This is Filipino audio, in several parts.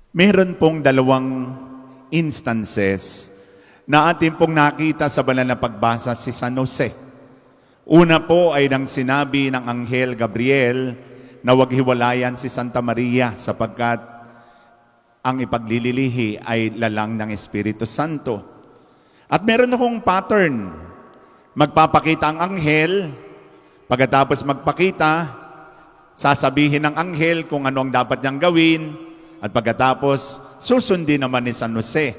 Meron pong dalawang instances na atin pong nakita sa banal na pagbasa si San Jose. Una po ay nang sinabi ng Anghel Gabriel na huwag hiwalayan si Santa Maria sapagkat ang ipaglililihi ay lalang ng Espiritu Santo. At meron akong pattern. Magpapakita ang anghel, pagkatapos magpakita, sasabihin ng anghel kung ano ang dapat niyang gawin, at pagkatapos susundin naman ni San Jose.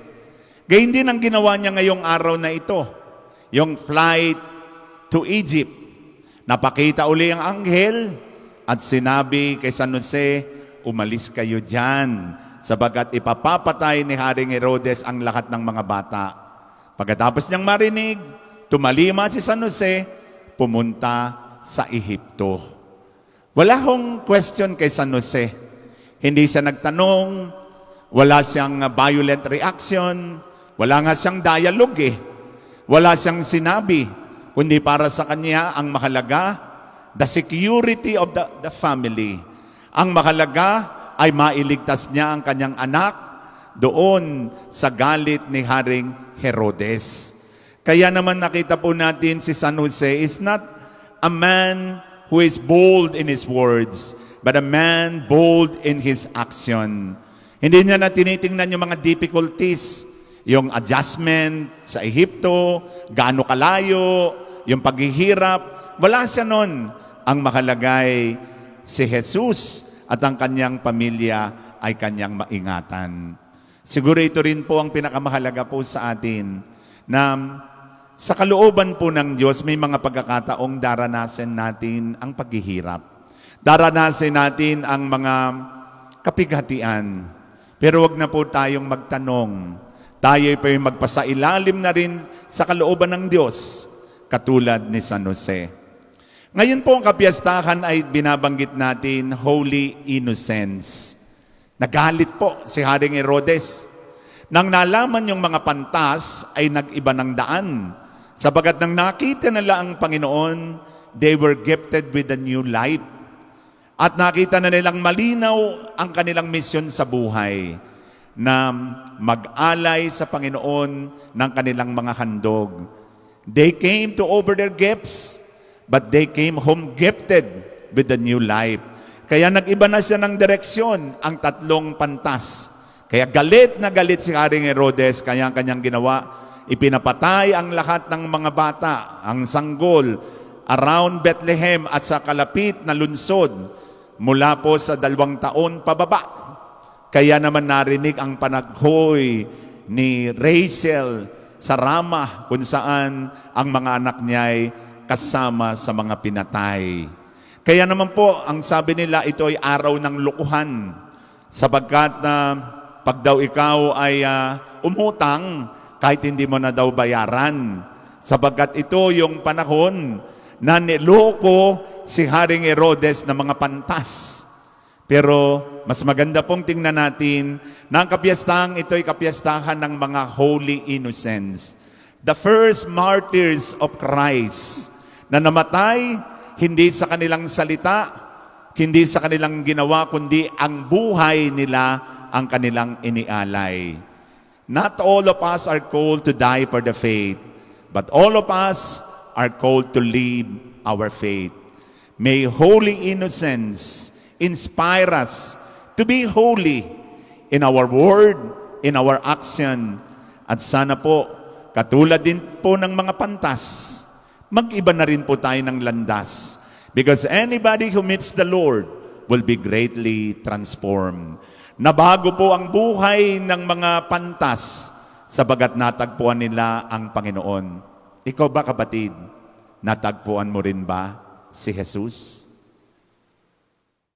Gayun din ang ginawa niya ngayong araw na ito, yung flight to Egypt. Napakita uli ang anghel at sinabi kay San Jose, umalis kayo dyan, sabagat ipapapatay ni Haring Herodes ang lahat ng mga bata. Pagkatapos niyang marinig, tumalima si San Jose, pumunta sa Ehipto. Wala hong question kay San Jose. Hindi siya nagtanong, wala siyang violent reaction, wala nga siyang dialogue Wala siyang sinabi, kundi para sa kanya ang mahalaga, the security of the family. Ang mahalaga ay mailigtas niya ang kanyang anak doon sa galit ni Haring Herodes. Kaya naman nakita po natin si San Jose is not a man who is bold in his words, but a man bold in his action. Hindi niya na tinitingnan yung mga difficulties, yung adjustment sa Ehipto, gaano kalayo, yung paghihirap. Wala siya nun. Ang mahalagay si Jesus at ang kanyang pamilya ay kanyang maingatan. Siguro ito rin po ang pinakamahalaga po sa atin na sa kalooban po ng Diyos may mga pagkakataong daranasin natin ang paghihirap. Daranasin natin ang mga kapighatian. Pero wag na po tayong magtanong. Tayo pa yung magpasailalim na rin sa kalooban ng Diyos, katulad ni San Jose. Ngayon po ang kapiyastahan ay binabanggit natin Holy Innocents. Nagalit po si Haring Herodes. Nang nalaman yung mga pantas ay nag-iba ng daan. Sabagat nang nakita nila ang Panginoon, they were gifted with a new life. At nakita na nilang malinaw ang kanilang misyon sa buhay na mag-alay sa Panginoon ng kanilang mga handog. They came to offer their gifts, but they came home gifted with a new life. Kaya nag-iba na siya ng direksyon ang tatlong pantas. Kaya galit na galit si Haring Herodes, kaya ang kanyang ginawa, ipinapatay ang lahat ng mga bata, ang sanggol, around Bethlehem at sa kalapit na lunsod, mula po sa 2 taon pababa. Kaya naman narinig ang panaghoy ni Rachel sa Ramah kung saan ang mga anak niya ay kasama sa mga pinatay. Kaya naman po, ang sabi nila, ito ay araw ng lukuhan. Sapagkat pag daw ikaw ay umutang, kahit hindi mo na daw bayaran. Sapagkat ito yung panahon na niloko si Haring Herodes na mga pantas. Pero mas maganda pong tingnan natin na ang kapiyastahan ito ay kapiyastahan ng mga Holy Innocents. The first martyrs of Christ na namatay hindi sa kanilang salita, hindi sa kanilang ginawa, kundi ang buhay nila ang kanilang inialay. Not all of us are called to die for the faith, but all of us are called to live our faith. May holy innocence inspire us to be holy in our word, in our action. At sana po, katulad din po ng mga pantas, mag-iba na rin po tayo ng landas. Because anybody who meets the Lord will be greatly transformed. Nabago po ang buhay ng mga pantas sabagat natagpuan nila ang Panginoon. Ikaw ba, kapatid? Natagpuan mo rin ba si Jesus?